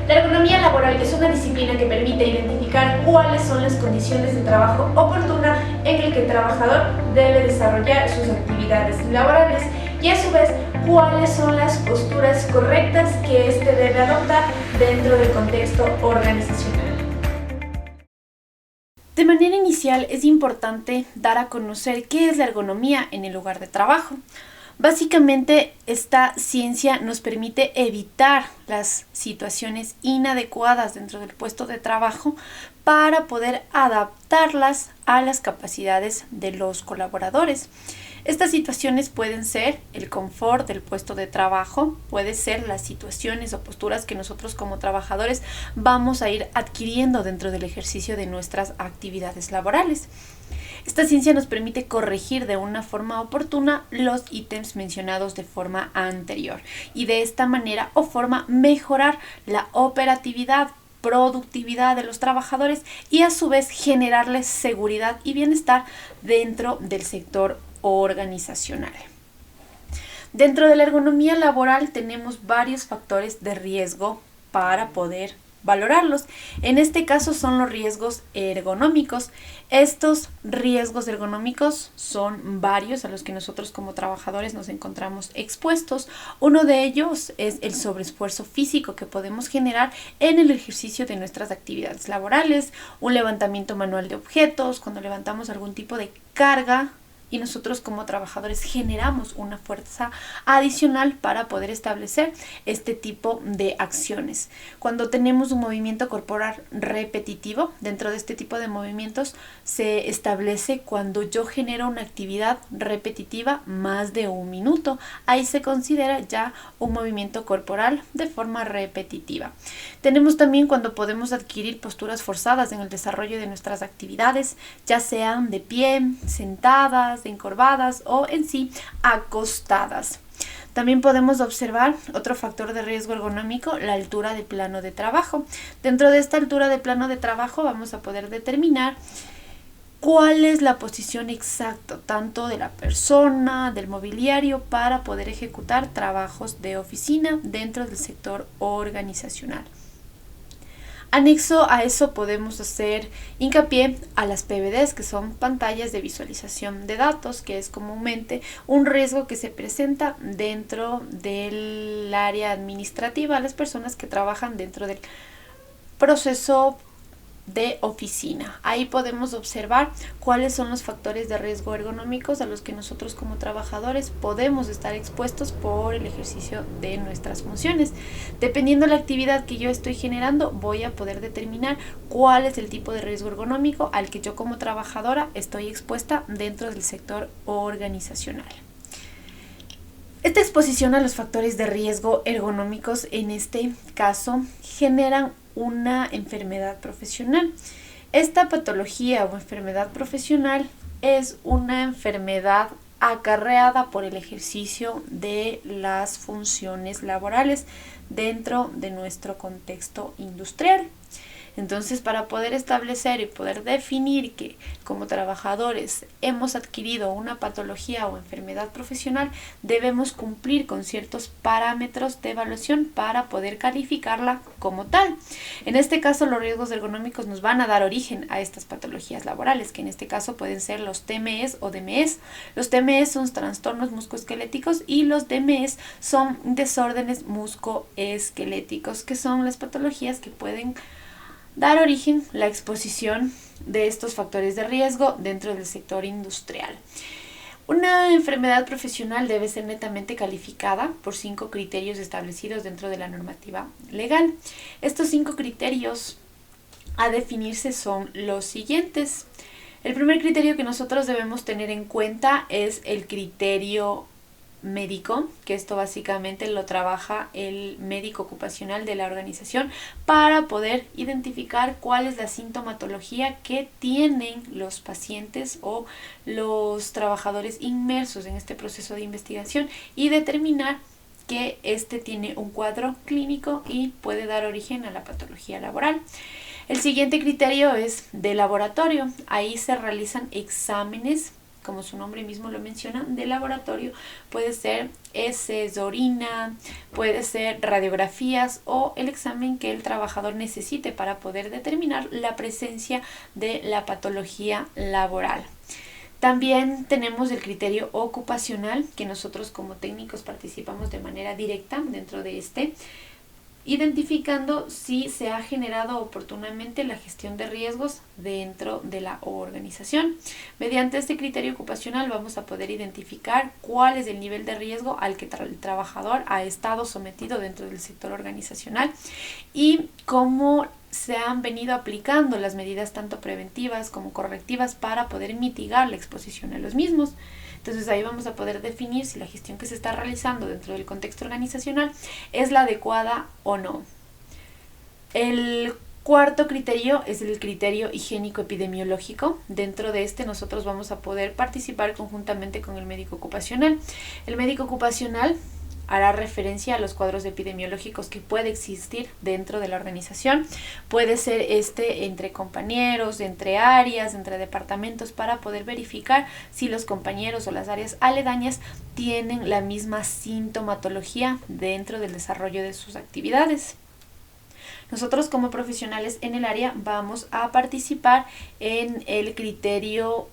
La ergonomía laboral es una disciplina que permite identificar cuáles son las condiciones de trabajo oportunas en el que el trabajador debe desarrollar sus actividades laborales y a su vez cuáles son las posturas correctas que éste debe adoptar dentro del contexto organizacional. De manera inicial es importante dar a conocer qué es la ergonomía en el lugar de trabajo. Básicamente, esta ciencia nos permite evitar las situaciones inadecuadas dentro del puesto de trabajo para poder adaptarlas a las capacidades de los colaboradores. Estas situaciones pueden ser el confort del puesto de trabajo, puede ser las situaciones o posturas que nosotros como trabajadores vamos a ir adquiriendo dentro del ejercicio de nuestras actividades laborales. Esta ciencia nos permite corregir de una forma oportuna los ítems mencionados de forma anterior y de esta manera o forma mejorar la operatividad, productividad de los trabajadores y a su vez generarles seguridad y bienestar dentro del sector organizacional. Dentro de la ergonomía laboral tenemos varios factores de riesgo para poder valorarlos. En este caso son los riesgos ergonómicos. Estos riesgos ergonómicos son varios a los que nosotros como trabajadores nos encontramos expuestos. Uno de ellos es el sobreesfuerzo físico que podemos generar en el ejercicio de nuestras actividades laborales, un levantamiento manual de objetos, cuando levantamos algún tipo de carga y nosotros como trabajadores generamos una fuerza adicional para poder establecer este tipo de acciones. Cuando tenemos un movimiento corporal repetitivo, dentro de este tipo de movimientos se establece cuando yo genero una actividad repetitiva más de 1 minuto. Ahí se considera ya un movimiento corporal de forma repetitiva. Tenemos también cuando podemos adquirir posturas forzadas en el desarrollo de nuestras actividades, ya sean de pie, sentadas, encorvadas o en sí acostadas. También podemos observar otro factor de riesgo ergonómico, la altura de plano de trabajo. Dentro de esta altura de plano de trabajo vamos a poder determinar cuál es la posición exacta tanto de la persona, del mobiliario para poder ejecutar trabajos de oficina dentro del sector organizacional. Anexo a eso podemos hacer hincapié a las PVDs, que son pantallas de visualización de datos, que es comúnmente un riesgo que se presenta dentro del área administrativa a las personas que trabajan dentro del proceso de oficina. Ahí podemos observar cuáles son los factores de riesgo ergonómicos a los que nosotros como trabajadores podemos estar expuestos por el ejercicio de nuestras funciones. Dependiendo de la actividad que yo estoy generando, voy a poder determinar cuál es el tipo de riesgo ergonómico al que yo como trabajadora estoy expuesta dentro del sector organizacional. Esta exposición a los factores de riesgo ergonómicos en este caso generan una enfermedad profesional. Esta patología o enfermedad profesional es una enfermedad acarreada por el ejercicio de las funciones laborales dentro de nuestro contexto industrial. Entonces, para poder establecer y poder definir que como trabajadores hemos adquirido una patología o enfermedad profesional, debemos cumplir con ciertos parámetros de evaluación para poder calificarla como tal. En este caso, los riesgos ergonómicos nos van a dar origen a estas patologías laborales, que en este caso pueden ser los TMEs o DMEs. Los TMEs son trastornos musculoesqueléticos y los DMEs son desórdenes musculoesqueléticos, que son las patologías que pueden dar origen a la exposición de estos factores de riesgo dentro del sector industrial. Una enfermedad profesional debe ser netamente calificada por 5 criterios establecidos dentro de la normativa legal. Estos 5 criterios a definirse son los siguientes. El primer criterio que nosotros debemos tener en cuenta es el criterio médico, que esto básicamente lo trabaja el médico ocupacional de la organización para poder identificar cuál es la sintomatología que tienen los pacientes o los trabajadores inmersos en este proceso de investigación y determinar que este tiene un cuadro clínico y puede dar origen a la patología laboral. El siguiente criterio es de laboratorio. Ahí se realizan exámenes como su nombre mismo lo menciona, de laboratorio. Puede ser heces, orina, puede ser radiografías o el examen que el trabajador necesite para poder determinar la presencia de la patología laboral. También tenemos el criterio ocupacional, que nosotros como técnicos participamos de manera directa dentro de este, identificando si se ha generado oportunamente la gestión de riesgos dentro de la organización. Mediante este criterio ocupacional vamos a poder identificar cuál es el nivel de riesgo al que el trabajador ha estado sometido dentro del sector organizacional y cómo se han venido aplicando las medidas tanto preventivas como correctivas para poder mitigar la exposición a los mismos. Entonces ahí vamos a poder definir si la gestión que se está realizando dentro del contexto organizacional es la adecuada o no. El cuarto criterio es el criterio higiénico-epidemiológico. Dentro de este nosotros vamos a poder participar conjuntamente con el médico ocupacional. El médico ocupacional hará referencia a los cuadros epidemiológicos que puede existir dentro de la organización. Puede ser entre compañeros, entre áreas, entre departamentos, para poder verificar si los compañeros o las áreas aledañas tienen la misma sintomatología dentro del desarrollo de sus actividades. Nosotros como profesionales en el área vamos a participar en el criterio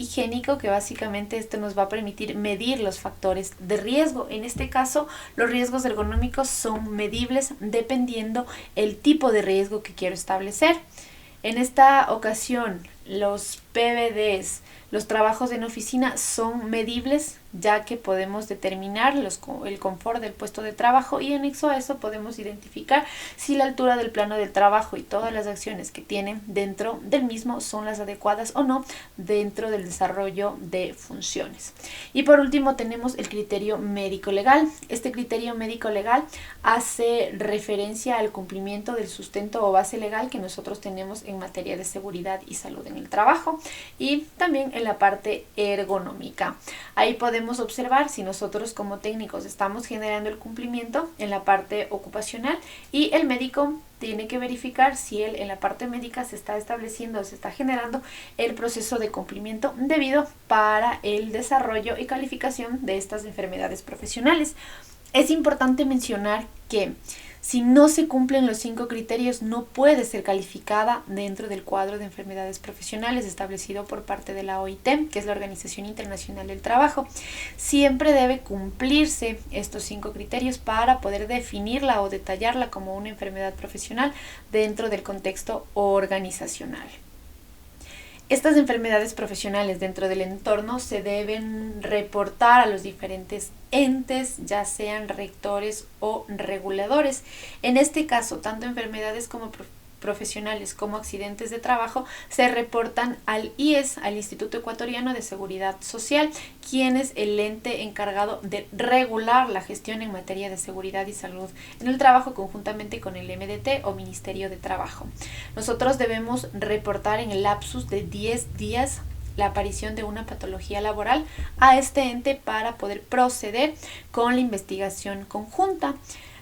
higiénico, que básicamente esto nos va a permitir medir los factores de riesgo. En este caso, los riesgos ergonómicos son medibles dependiendo el tipo de riesgo que quiero establecer. En esta ocasión, los PVDs, los trabajos en oficina, son medibles, ya que podemos determinar el confort del puesto de trabajo y anexo a eso podemos identificar si la altura del plano del trabajo y todas las acciones que tienen dentro del mismo son las adecuadas o no dentro del desarrollo de funciones. Y por último tenemos el criterio médico-legal. Este criterio médico-legal hace referencia al cumplimiento del sustento o base legal que nosotros tenemos en materia de seguridad y salud en el trabajo y también en la parte ergonómica. Ahí podemos observar si nosotros como técnicos estamos generando el cumplimiento en la parte ocupacional y el médico tiene que verificar si él en la parte médica se está estableciendo o se está generando el proceso de cumplimiento debido para el desarrollo y calificación de estas enfermedades profesionales. Es importante mencionar que si no se cumplen los 5 criterios, no puede ser calificada dentro del cuadro de enfermedades profesionales establecido por parte de la OIT, que es la Organización Internacional del Trabajo. Siempre debe cumplirse estos 5 criterios para poder definirla o detallarla como una enfermedad profesional dentro del contexto organizacional. Estas enfermedades profesionales dentro del entorno se deben reportar a los diferentes entes, ya sean rectores o reguladores. En este caso, tanto enfermedades como profesionales como accidentes de trabajo se reportan al IES, al Instituto Ecuatoriano de Seguridad Social, quien es el ente encargado de regular la gestión en materia de seguridad y salud en el trabajo conjuntamente con el MDT o Ministerio de Trabajo. Nosotros debemos reportar en el lapsus de 10 días la aparición de una patología laboral a este ente para poder proceder con la investigación conjunta.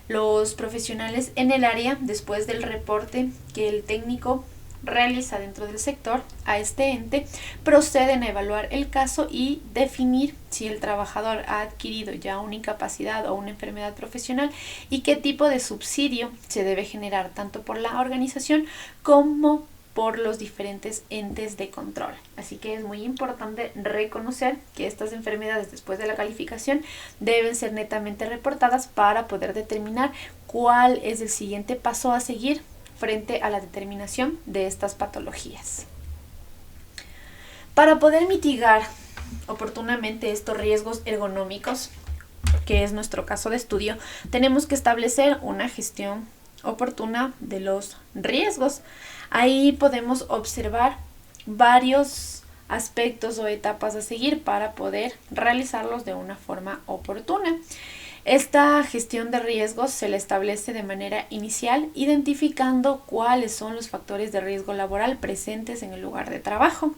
Los profesionales en el área, después del reporte que el técnico realiza dentro del sector a este ente, proceden a evaluar el caso y definir si el trabajador ha adquirido ya una incapacidad o una enfermedad profesional y qué tipo de subsidio se debe generar tanto por la organización como por los diferentes entes de control. Así que es muy importante reconocer que estas enfermedades después de la calificación deben ser netamente reportadas para poder determinar cuál es el siguiente paso a seguir frente a la determinación de estas patologías. Para poder mitigar oportunamente estos riesgos ergonómicos, que es nuestro caso de estudio, tenemos que establecer una gestión oportuna de los riesgos. Ahí podemos observar varios aspectos o etapas a seguir para poder realizarlos de una forma oportuna. Esta gestión de riesgos se la establece de manera inicial, identificando cuáles son los factores de riesgo laboral presentes en el lugar de trabajo.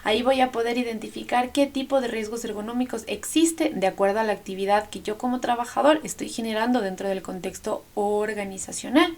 Ahí voy a poder identificar qué tipo de riesgos ergonómicos existe de acuerdo a la actividad que yo como trabajador estoy generando dentro del contexto organizacional.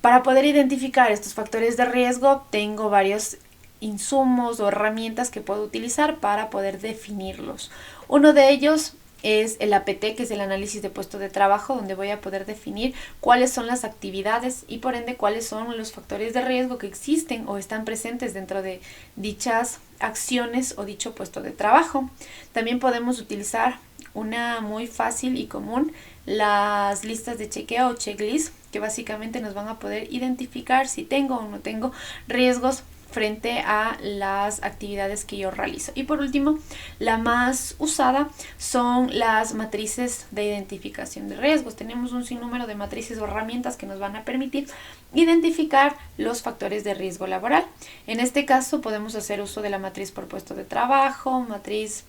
Para poder identificar estos factores de riesgo tengo varios insumos o herramientas que puedo utilizar para poder definirlos. Uno de ellos es el APT, que es el análisis de puesto de trabajo, donde voy a poder definir cuáles son las actividades y por ende cuáles son los factores de riesgo que existen o están presentes dentro de dichas acciones o dicho puesto de trabajo. También podemos utilizar una muy fácil y común, las listas de chequeo o checklist, que básicamente nos van a poder identificar si tengo o no tengo riesgos frente a las actividades que yo realizo. Y por último, la más usada son las matrices de identificación de riesgos. Tenemos un sinnúmero de matrices o herramientas que nos van a permitir identificar los factores de riesgo laboral. En este caso podemos hacer uso de la matriz por puesto de trabajo, matriz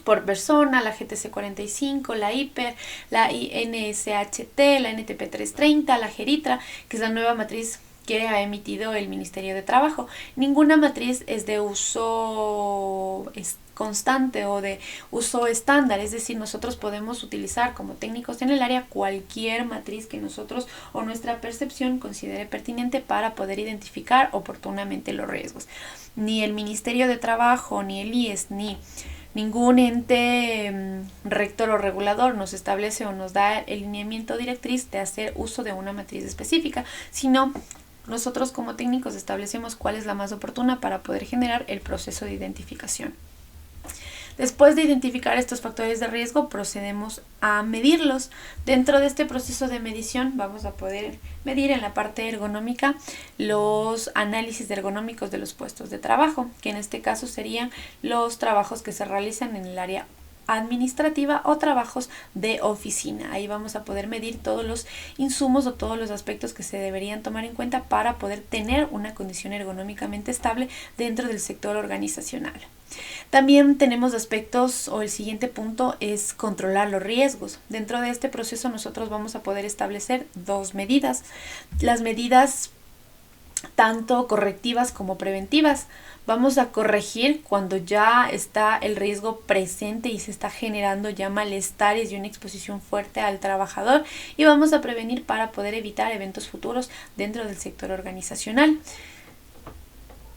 por persona, la GTC 45, la IPER, la INSHT, la NTP 330, la GERITRA, que es la nueva matriz que ha emitido el Ministerio de Trabajo. Ninguna matriz es de uso constante o de uso estándar, es decir, nosotros podemos utilizar como técnicos en el área cualquier matriz que nosotros o nuestra percepción considere pertinente para poder identificar oportunamente los riesgos. Ni el Ministerio de Trabajo, ni el IES, ni ningún ente rector o regulador nos establece o nos da el lineamiento directriz de hacer uso de una matriz específica, sino nosotros como técnicos establecemos cuál es la más oportuna para poder generar el proceso de identificación. Después de identificar estos factores de riesgo, procedemos a medirlos. Dentro de este proceso de medición vamos a poder medir en la parte ergonómica los análisis ergonómicos de los puestos de trabajo, que en este caso serían los trabajos que se realizan en el área administrativa o trabajos de oficina. Ahí vamos a poder medir todos los insumos o todos los aspectos que se deberían tomar en cuenta para poder tener una condición ergonómicamente estable dentro del sector organizacional. También tenemos aspectos, o el siguiente punto es controlar los riesgos. Dentro de este proceso nosotros vamos a poder establecer dos medidas. Las medidas tanto correctivas como preventivas. Vamos a corregir cuando ya está el riesgo presente y se está generando ya malestares y una exposición fuerte al trabajador, y vamos a prevenir para poder evitar eventos futuros dentro del sector organizacional.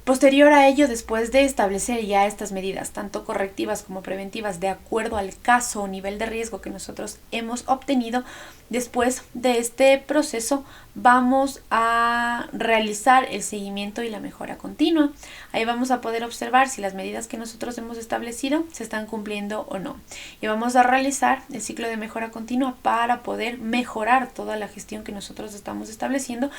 Posterior a ello, después de establecer ya estas medidas, tanto correctivas como preventivas, de acuerdo al caso o nivel de riesgo que nosotros hemos obtenido, después de este proceso vamos a realizar el seguimiento y la mejora continua. Ahí vamos a poder observar si las medidas que nosotros hemos establecido se están cumpliendo o no. Y vamos a realizar el ciclo de mejora continua para poder mejorar toda la gestión que nosotros estamos estableciendo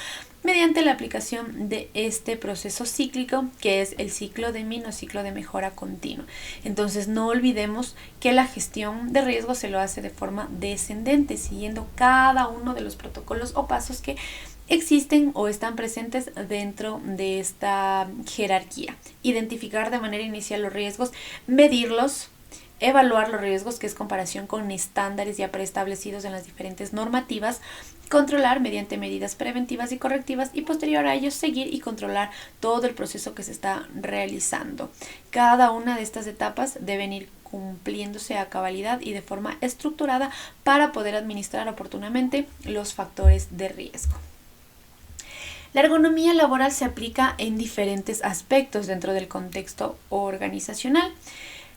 mediante la aplicación de este proceso cíclico, que es el ciclo de MIN o ciclo de mejora continua. Entonces no olvidemos que la gestión de riesgo se lo hace de forma descendente, siguiendo cada uno de los protocolos o pasos que existen o están presentes dentro de esta jerarquía. Identificar de manera inicial los riesgos, medirlos, evaluar los riesgos, que es comparación con estándares ya preestablecidos en las diferentes normativas, controlar mediante medidas preventivas y correctivas, y posterior a ello seguir y controlar todo el proceso que se está realizando. Cada una de estas etapas deben ir cumpliéndose a cabalidad y de forma estructurada para poder administrar oportunamente los factores de riesgo. La ergonomía laboral se aplica en diferentes aspectos dentro del contexto organizacional.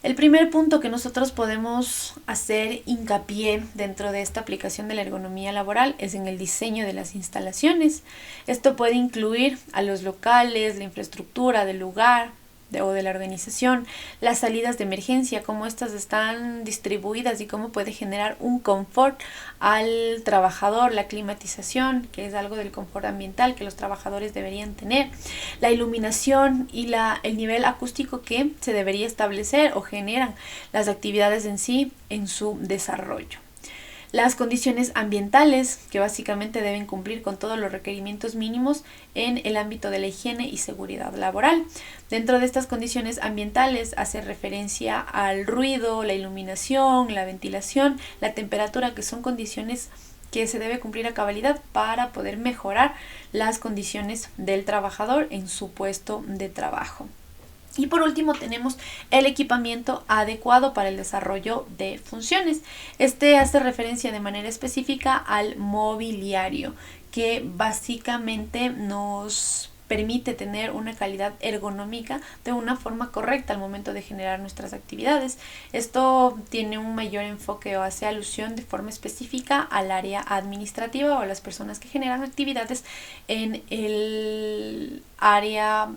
El primer punto que nosotros podemos hacer hincapié dentro de esta aplicación de la ergonomía laboral es en el diseño de las instalaciones. Esto puede incluir a los locales, la infraestructura del lugar o de la organización, las salidas de emergencia, cómo estas están distribuidas y cómo puede generar un confort al trabajador, la climatización, que es algo del confort ambiental que los trabajadores deberían tener, la iluminación y el nivel acústico que se debería establecer o generan las actividades en sí en su desarrollo. Las condiciones ambientales, que básicamente deben cumplir con todos los requerimientos mínimos en el ámbito de la higiene y seguridad laboral. Dentro de estas condiciones ambientales hace referencia al ruido, la iluminación, la ventilación, la temperatura, que son condiciones que se debe cumplir a cabalidad para poder mejorar las condiciones del trabajador en su puesto de trabajo. Y por último tenemos el equipamiento adecuado para el desarrollo de funciones. Este hace referencia de manera específica al mobiliario, que básicamente nos permite tener una calidad ergonómica de una forma correcta al momento de generar nuestras actividades. Esto tiene un mayor enfoque o hace alusión de forma específica al área administrativa o a las personas que generan actividades en el área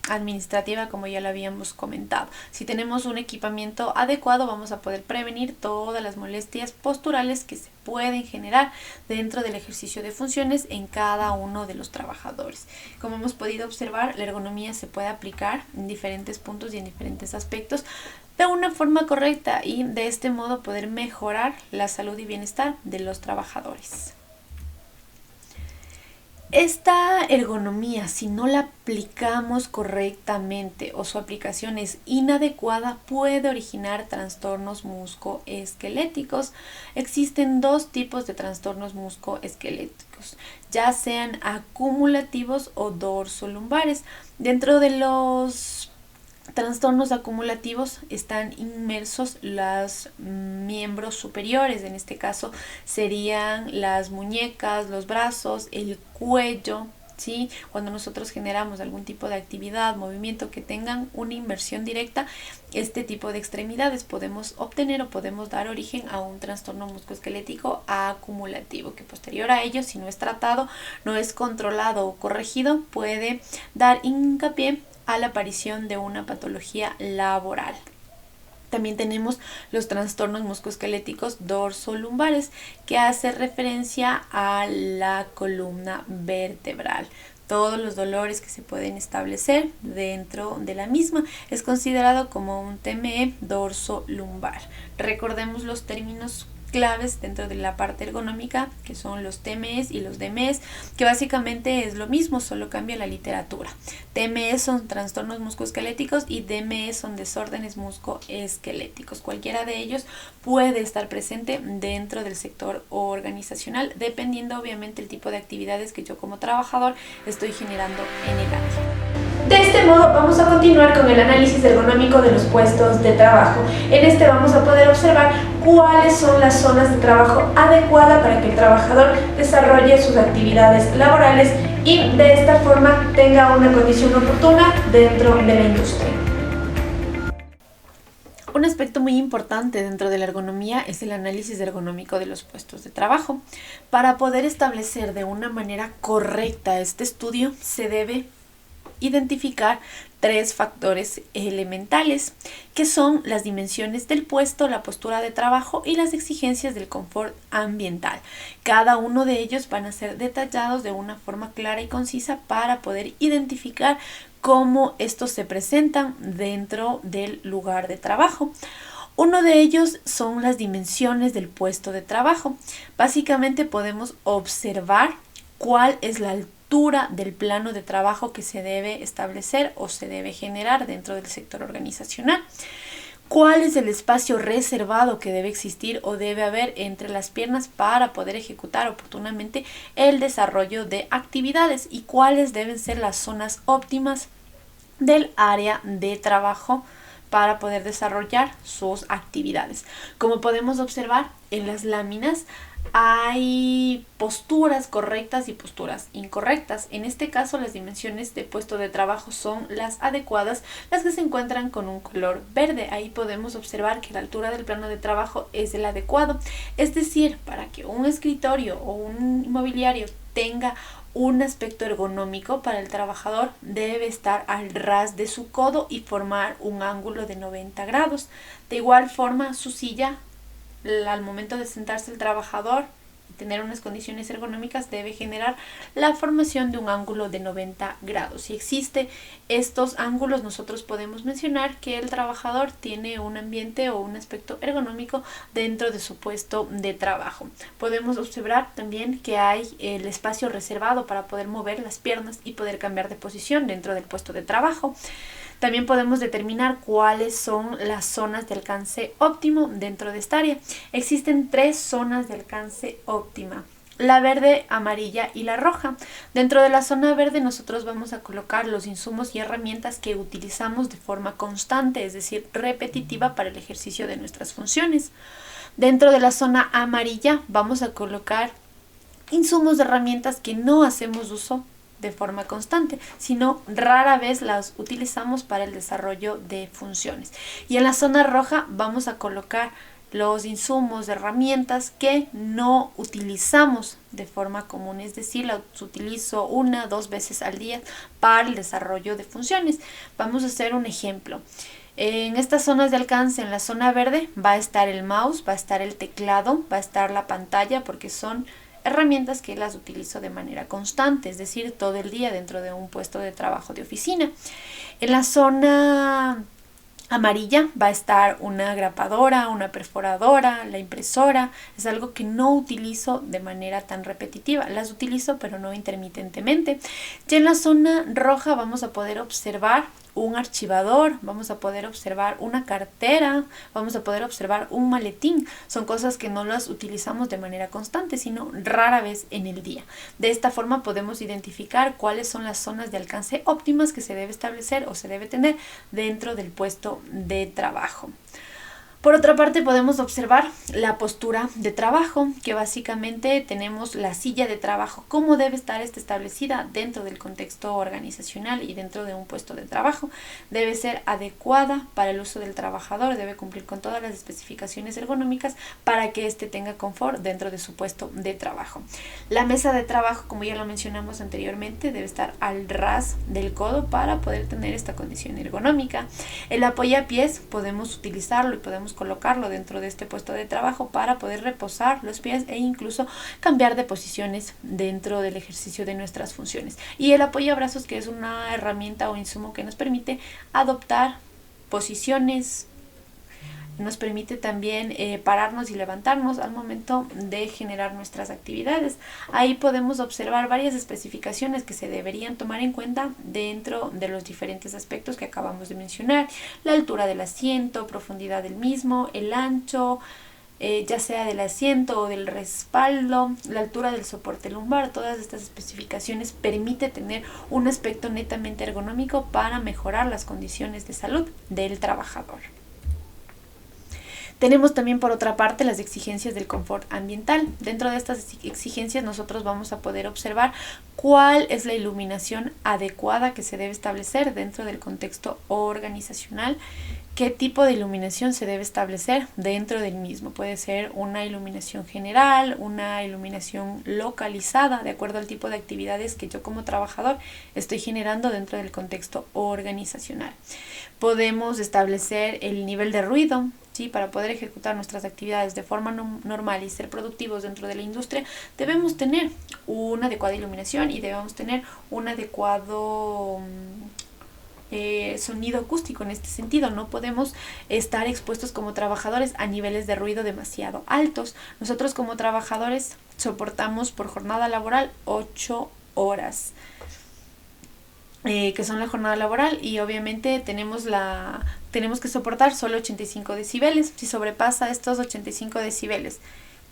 administrativa, como ya lo habíamos comentado. Si tenemos un equipamiento adecuado, vamos a poder prevenir todas las molestias posturales que se pueden generar dentro del ejercicio de funciones en cada uno de los trabajadores. Como hemos podido observar, la ergonomía se puede aplicar en diferentes puntos y en diferentes aspectos de una forma correcta y de este modo poder mejorar la salud y bienestar de los trabajadores. Esta ergonomía, si no la aplicamos correctamente o su aplicación es inadecuada, puede originar trastornos musculoesqueléticos. Existen dos tipos de trastornos musculoesqueléticos, ya sean acumulativos o dorsolumbares. Dentro de los trastornos acumulativos están inmersos los miembros superiores, en este caso serían las muñecas, los brazos, el cuello, ¿sí? Cuando nosotros generamos algún tipo de actividad, movimiento que tengan una inversión directa, este tipo de extremidades podemos obtener o podemos dar origen a un trastorno musculoesquelético acumulativo, que posterior a ello, si no es tratado, no es controlado o corregido, puede dar hincapié a la aparición de una patología laboral. También tenemos los trastornos musculoesqueléticos dorsolumbares, que hace referencia a la columna vertebral. Todos los dolores que se pueden establecer dentro de la misma es considerado como un TME dorsolumbar. Recordemos los términos claves dentro de la parte ergonómica, que son los TMEs y los DMEs, que básicamente es lo mismo, solo cambia la literatura. TMEs son trastornos musculoesqueléticos y DMEs son desórdenes musculoesqueléticos. Cualquiera de ellos puede estar presente dentro del sector organizacional, dependiendo obviamente el tipo de actividades que yo como trabajador estoy generando en el área. De este modo vamos a continuar con el análisis ergonómico de los puestos de trabajo. En este vamos a poder observar cuáles son las zonas de trabajo adecuadas para que el trabajador desarrolle sus actividades laborales y de esta forma tenga una condición oportuna dentro de la industria. Un aspecto muy importante dentro de la ergonomía es el análisis ergonómico de los puestos de trabajo. Para poder establecer de una manera correcta este estudio, se debe identificar tres factores elementales, que son las dimensiones del puesto, la postura de trabajo y las exigencias del confort ambiental. Cada uno de ellos van a ser detallados de una forma clara y concisa para poder identificar cómo estos se presentan dentro del lugar de trabajo. Uno de ellos son las dimensiones del puesto de trabajo. Básicamente podemos observar cuál es la altura del plano de trabajo que se debe establecer o se debe generar dentro del sector organizacional. ¿Cuál es el espacio reservado que debe existir o debe haber entre las piernas para poder ejecutar oportunamente el desarrollo de actividades? ¿Y cuáles deben ser las zonas óptimas del área de trabajo para poder desarrollar sus actividades? Como podemos observar en las láminas, hay posturas correctas y posturas incorrectas. En este caso, las dimensiones de puesto de trabajo son las adecuadas, las que se encuentran con un color verde. Ahí podemos observar que la altura del plano de trabajo es el adecuado. Es decir, para que un escritorio o un mobiliario tenga un aspecto ergonómico para el trabajador, debe estar al ras de su codo y formar un ángulo de 90 grados. De igual forma, su silla, al momento de sentarse el trabajador y tener unas condiciones ergonómicas, debe generar la formación de un ángulo de 90 grados. Si existe estos ángulos, nosotros podemos mencionar que el trabajador tiene un ambiente o un aspecto ergonómico dentro de su puesto de trabajo. Podemos observar también que hay el espacio reservado para poder mover las piernas y poder cambiar de posición dentro del puesto de trabajo. También podemos determinar cuáles son las zonas de alcance óptimo dentro de esta área. Existen tres zonas de alcance óptima: la verde, amarilla y la roja. Dentro de la zona verde nosotros vamos a colocar los insumos y herramientas que utilizamos de forma constante, es decir, repetitiva para el ejercicio de nuestras funciones. Dentro de la zona amarilla vamos a colocar insumos de herramientas que no hacemos uso de forma constante, sino rara vez las utilizamos para el desarrollo de funciones. Y en la zona roja vamos a colocar los insumos, herramientas que no utilizamos de forma común, es decir, las utilizo 1 o 2 veces al día para el desarrollo de funciones. Vamos a hacer un ejemplo. En estas zonas de alcance, en la zona verde, va a estar el mouse, va a estar el teclado, va a estar la pantalla, porque son herramientas que las utilizo de manera constante, es decir, todo el día dentro de un puesto de trabajo de oficina. En la zona amarilla va a estar una grapadora, una perforadora, la impresora. Es algo que no utilizo de manera tan repetitiva. Las utilizo, pero no intermitentemente. Y en la zona roja vamos a poder observar un archivador, vamos a poder observar una cartera, vamos a poder observar un maletín. Son cosas que no las utilizamos de manera constante, sino rara vez en el día. De esta forma podemos identificar cuáles son las zonas de alcance óptimas que se debe establecer o se debe tener dentro del puesto de trabajo. Por otra parte, podemos observar la postura de trabajo, que básicamente tenemos la silla de trabajo, cómo debe estar establecida dentro del contexto organizacional y dentro de un puesto de trabajo. Debe ser adecuada para el uso del trabajador, debe cumplir con todas las especificaciones ergonómicas para que éste tenga confort dentro de su puesto de trabajo. La mesa de trabajo, como ya lo mencionamos anteriormente, debe estar al ras del codo para poder tener esta condición ergonómica. El apoyapiés podemos utilizarlo y podemos colocarlo dentro de este puesto de trabajo para poder reposar los pies e incluso cambiar de posiciones dentro del ejercicio de nuestras funciones. Y el apoyabrazos, que es una herramienta o insumo que nos permite adoptar posiciones, nos permite también pararnos y levantarnos al momento de generar nuestras actividades. Ahí podemos observar varias especificaciones que se deberían tomar en cuenta dentro de los diferentes aspectos que acabamos de mencionar: la altura del asiento, profundidad del mismo, el ancho, ya sea del asiento o del respaldo, la altura del soporte lumbar. Todas estas especificaciones permiten tener un aspecto netamente ergonómico para mejorar las condiciones de salud del trabajador. Tenemos también, por otra parte, las exigencias del confort ambiental. Dentro de estas exigencias nosotros vamos a poder observar cuál es la iluminación adecuada que se debe establecer dentro del contexto organizacional, qué tipo de iluminación se debe establecer dentro del mismo. Puede ser una iluminación general, una iluminación localizada, de acuerdo al tipo de actividades que yo como trabajador estoy generando dentro del contexto organizacional. Podemos establecer el nivel de ruido, ¿sí? Para poder ejecutar nuestras actividades de forma normal y ser productivos dentro de la industria, debemos tener una adecuada iluminación y debemos tener un adecuado sonido acústico. En este sentido, no podemos estar expuestos como trabajadores a niveles de ruido demasiado altos. Nosotros como trabajadores soportamos por jornada laboral 8 horas. Que son la jornada laboral, y obviamente tenemos que soportar solo 85 decibeles. Si sobrepasa estos 85 decibeles,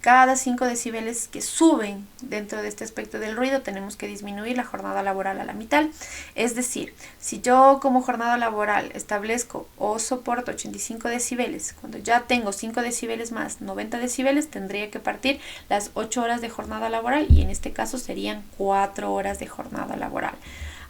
cada 5 decibeles que suben dentro de este aspecto del ruido, tenemos que disminuir la jornada laboral a la mitad. Es decir, si yo como jornada laboral establezco o soporto 85 decibeles, cuando ya tengo 5 decibeles más, 90 decibeles, tendría que partir las 8 horas de jornada laboral, y en este caso serían 4 horas de jornada laboral.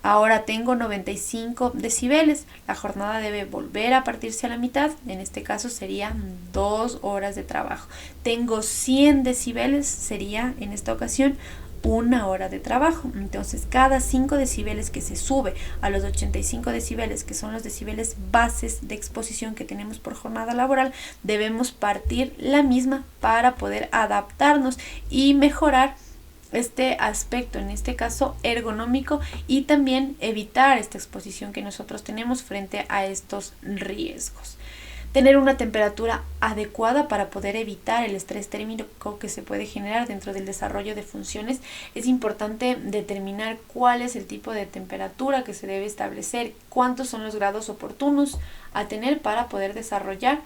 Ahora tengo 95 decibeles, la jornada debe volver a partirse a la mitad, en este caso serían 2 horas de trabajo. Tengo 100 decibeles, sería en esta ocasión 1 hora de trabajo. Entonces, cada 5 decibeles que se sube a los 85 decibeles, que son los decibeles bases de exposición que tenemos por jornada laboral, debemos partir la misma para poder adaptarnos y mejorar este aspecto, en este caso ergonómico, y también evitar esta exposición que nosotros tenemos frente a estos riesgos. Tener una temperatura adecuada para poder evitar el estrés térmico que se puede generar dentro del desarrollo de funciones. Es importante determinar cuál es el tipo de temperatura que se debe establecer, cuántos son los grados oportunos a tener para poder desarrollar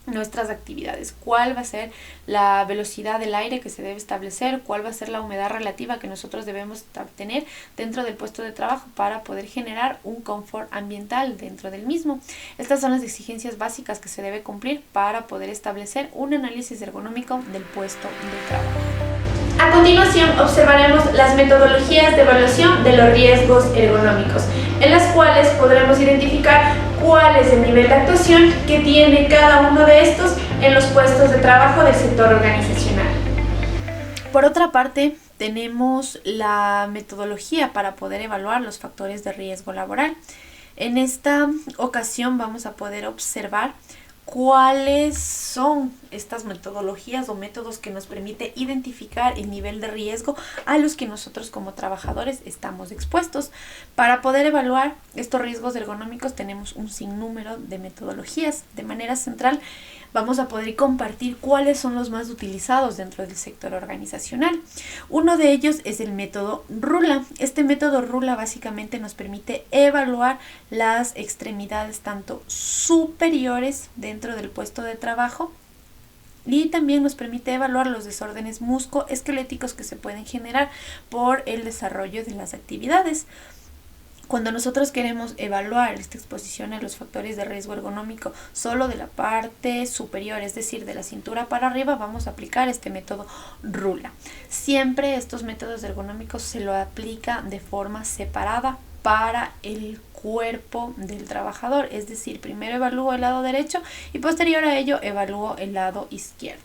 nuestras actividades, cuál va a ser la velocidad del aire que se debe establecer, cuál va a ser la humedad relativa que nosotros debemos tener dentro del puesto de trabajo para poder generar un confort ambiental dentro del mismo. Estas son las exigencias básicas que se debe cumplir para poder establecer un análisis ergonómico del puesto de trabajo. continuación observaremos las metodologías de evaluación de los riesgos ergonómicos, en las cuales podremos identificar cuál es el nivel de actuación que tiene cada uno de estos en los puestos de trabajo del sector organizacional. Por otra parte, tenemos la metodología para poder evaluar los factores de riesgo laboral. En esta ocasión vamos a poder observar cuáles son estas metodologías o métodos que nos permite identificar el nivel de riesgo a los que nosotros como trabajadores estamos expuestos. Para poder evaluar estos riesgos ergonómicos tenemos un sinnúmero de metodologías. De manera central vamos a poder compartir cuáles son los más utilizados dentro del sector organizacional. Uno de ellos es el método RULA. Este método RULA básicamente nos permite evaluar las extremidades tanto superiores dentro del puesto de trabajo y también nos permite evaluar los desórdenes musculoesqueléticos que se pueden generar por el desarrollo de las actividades. Cuando nosotros queremos evaluar esta exposición a los factores de riesgo ergonómico solo de la parte superior, es decir, de la cintura para arriba, vamos a aplicar este método RULA. Siempre estos métodos ergonómicos se lo aplica de forma separada para el cuerpo del trabajador, es decir, primero evalúo el lado derecho y posterior a ello evalúo el lado izquierdo.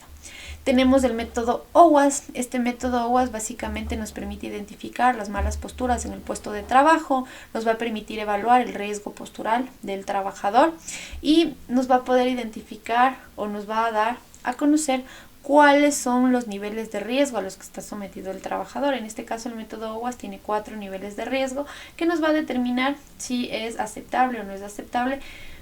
Tenemos el método OWASP. Este método OWASP básicamente nos permite identificar las malas posturas en el puesto de trabajo, nos va a permitir evaluar el riesgo postural del trabajador y nos va a poder identificar o nos va a dar a conocer cuáles son los niveles de riesgo a los que está sometido el trabajador. En este caso el método OWASP tiene 4 niveles de riesgo que nos va a determinar si es aceptable o no es aceptable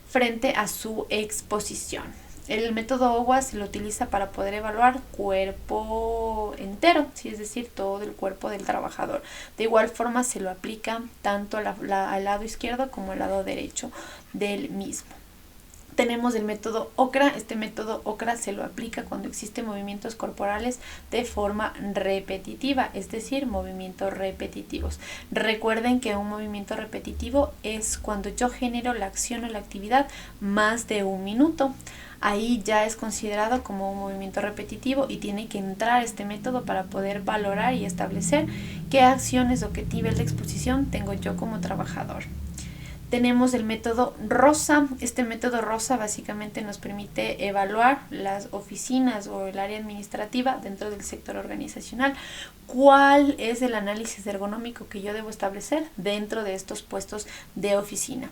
frente a su exposición. El método OWASP se lo utiliza para poder evaluar cuerpo entero, ¿sí? Es decir, todo el cuerpo del trabajador. De igual forma se lo aplica tanto al lado izquierdo como al lado derecho del mismo. Tenemos el método OCRA. Este método OCRA se lo aplica cuando existen movimientos corporales de forma repetitiva, es decir, movimientos repetitivos. Recuerden que un movimiento repetitivo es cuando yo genero la acción o la actividad más de 1 minuto. Ahí ya es considerado como un movimiento repetitivo y tiene que entrar este método para poder valorar y establecer qué acciones o qué nivel de exposición tengo yo como trabajador. Tenemos el método ROSA. Este método ROSA básicamente nos permite evaluar las oficinas o el área administrativa dentro del sector organizacional. ¿Cuál es el análisis ergonómico que yo debo establecer dentro de estos puestos de oficina?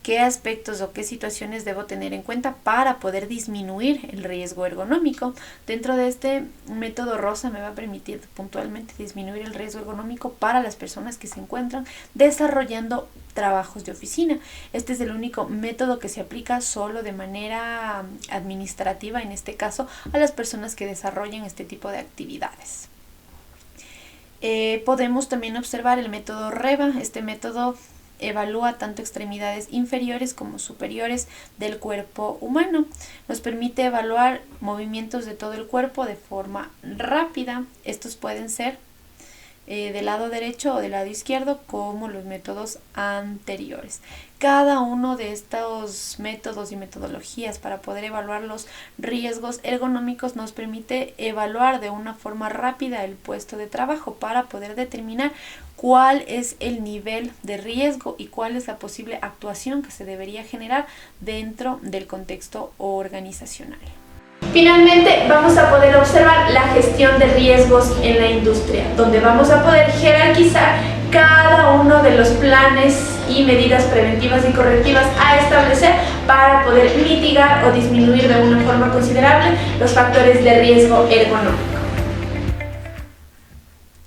¿Qué aspectos o qué situaciones debo tener en cuenta para poder disminuir el riesgo ergonómico? Dentro de este método ROSA me va a permitir puntualmente disminuir el riesgo ergonómico para las personas que se encuentran desarrollando trabajos de oficina. Este es el único método que se aplica solo de manera administrativa, en este caso, a las personas que desarrollan este tipo de actividades. Podemos también observar el método REVA. Este método evalúa tanto extremidades inferiores como superiores del cuerpo humano. Nos permite evaluar movimientos de todo el cuerpo de forma rápida. Estos pueden ser del lado derecho o del lado izquierdo, como los métodos anteriores. Cada uno de estos métodos y metodologías para poder evaluar los riesgos ergonómicos nos permite evaluar de una forma rápida el puesto de trabajo para poder determinar cuál es el nivel de riesgo y cuál es la posible actuación que se debería generar dentro del contexto organizacional. Finalmente, vamos a poder observar la gestión de riesgos en la industria, donde vamos a poder jerarquizar cada uno de los planes y medidas preventivas y correctivas a establecer para poder mitigar o disminuir de una forma considerable los factores de riesgo ergonómico.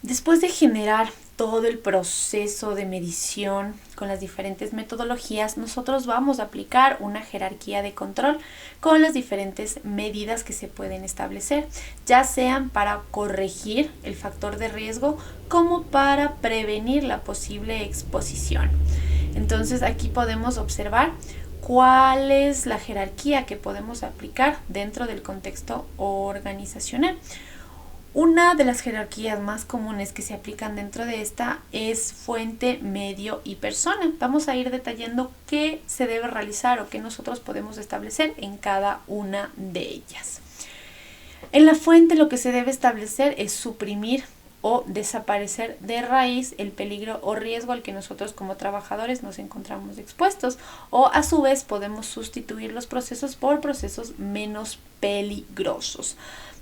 Después de generar todo el proceso de medición con las diferentes metodologías, nosotros vamos a aplicar una jerarquía de control con las diferentes medidas que se pueden establecer, ya sean para corregir el factor de riesgo como para prevenir la posible exposición. Entonces aquí podemos observar cuál es la jerarquía que podemos aplicar dentro del contexto organizacional. Una de las jerarquías más comunes que se aplican dentro de esta es fuente, medio y persona. Vamos a ir detallando qué se debe realizar o qué nosotros podemos establecer en cada una de ellas. En la fuente lo que se debe establecer es suprimir o desaparecer de raíz el peligro o riesgo al que nosotros como trabajadores nos encontramos expuestos, o a su vez podemos sustituir los procesos por procesos menos peligrosos.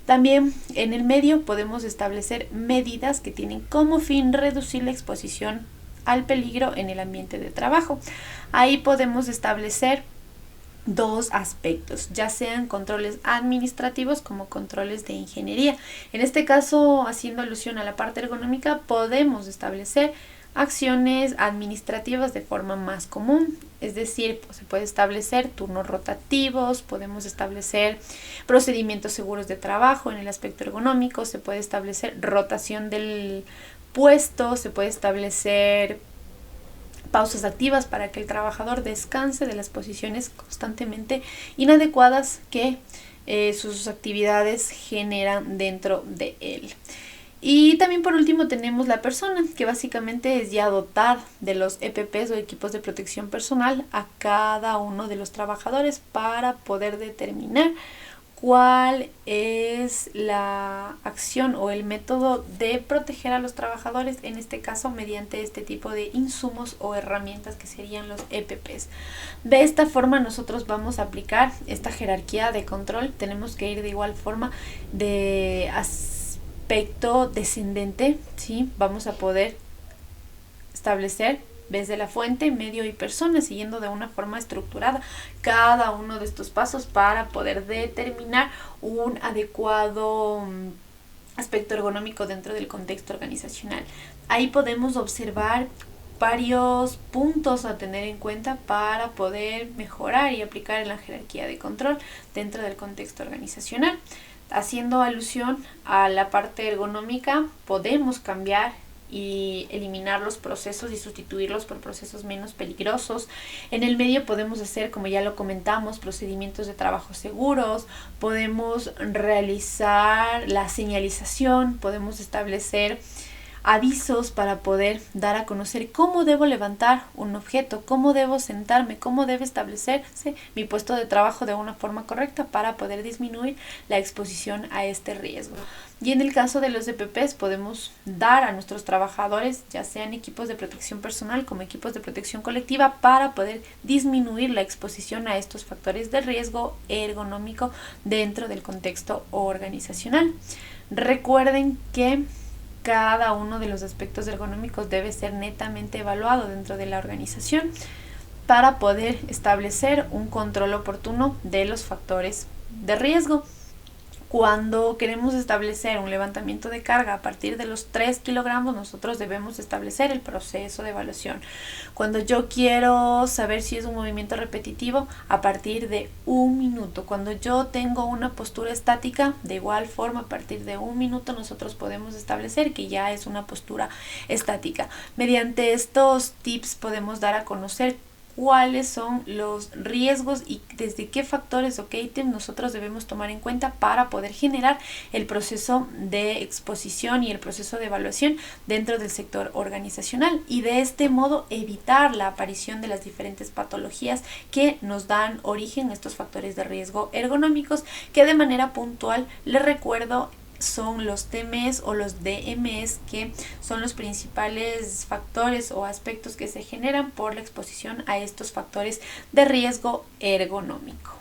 También en el medio podemos establecer medidas que tienen como fin reducir la exposición al peligro en el ambiente de trabajo. Ahí podemos establecer dos aspectos, ya sean controles administrativos como controles de ingeniería. En este caso, haciendo alusión a la parte ergonómica, podemos establecer acciones administrativas de forma más común, es decir, pues se puede establecer turnos rotativos, podemos establecer procedimientos seguros de trabajo en el aspecto ergonómico, se puede establecer rotación del puesto, se puede establecer pausas activas para que el trabajador descanse de las posiciones constantemente inadecuadas que sus actividades generan dentro de él. Y también por último tenemos la persona, que básicamente es ya dotar de los EPPs o equipos de protección personal a cada uno de los trabajadores para poder determinar cuál es la acción o el método de proteger a los trabajadores, en este caso mediante este tipo de insumos o herramientas que serían los EPPs. De esta forma nosotros vamos a aplicar esta jerarquía de control. Tenemos que ir de igual forma de aspecto descendente, ¿sí? Vamos a poder establecer desde la fuente, medio y persona, siguiendo de una forma estructurada cada uno de estos pasos para poder determinar un adecuado aspecto ergonómico dentro del contexto organizacional. Ahí podemos observar varios puntos a tener en cuenta para poder mejorar y aplicar en la jerarquía de control dentro del contexto organizacional. Haciendo alusión a la parte ergonómica, podemos cambiar y eliminar los procesos y sustituirlos por procesos menos peligrosos. En el medio podemos hacer, como ya lo comentamos, procedimientos de trabajo seguros, podemos realizar la señalización, podemos establecer avisos para poder dar a conocer cómo debo levantar un objeto, cómo debo sentarme, cómo debe establecerse mi puesto de trabajo de una forma correcta para poder disminuir la exposición a este riesgo. Y en el caso de los EPPs podemos dar a nuestros trabajadores, ya sean equipos de protección personal como equipos de protección colectiva, para poder disminuir la exposición a estos factores de riesgo ergonómico dentro del contexto organizacional. Recuerden que cada uno de los aspectos ergonómicos debe ser netamente evaluado dentro de la organización para poder establecer un control oportuno de los factores de riesgo. Cuando queremos establecer un levantamiento de carga a partir de los 3 kilogramos, nosotros debemos establecer el proceso de evaluación. Cuando yo quiero saber si es un movimiento repetitivo, a partir de 1 minuto. Cuando yo tengo una postura estática, de igual forma, a partir de 1 minuto nosotros podemos establecer que ya es una postura estática. Mediante estos tips podemos dar a conocer cuáles son los riesgos y desde qué factores o qué ítems nosotros debemos tomar en cuenta para poder generar el proceso de exposición y el proceso de evaluación dentro del sector organizacional, y de este modo evitar la aparición de las diferentes patologías que nos dan origen a estos factores de riesgo ergonómicos, que de manera puntual les recuerdo son los TMS o los DMS, que son los principales factores o aspectos que se generan por la exposición a estos factores de riesgo ergonómico.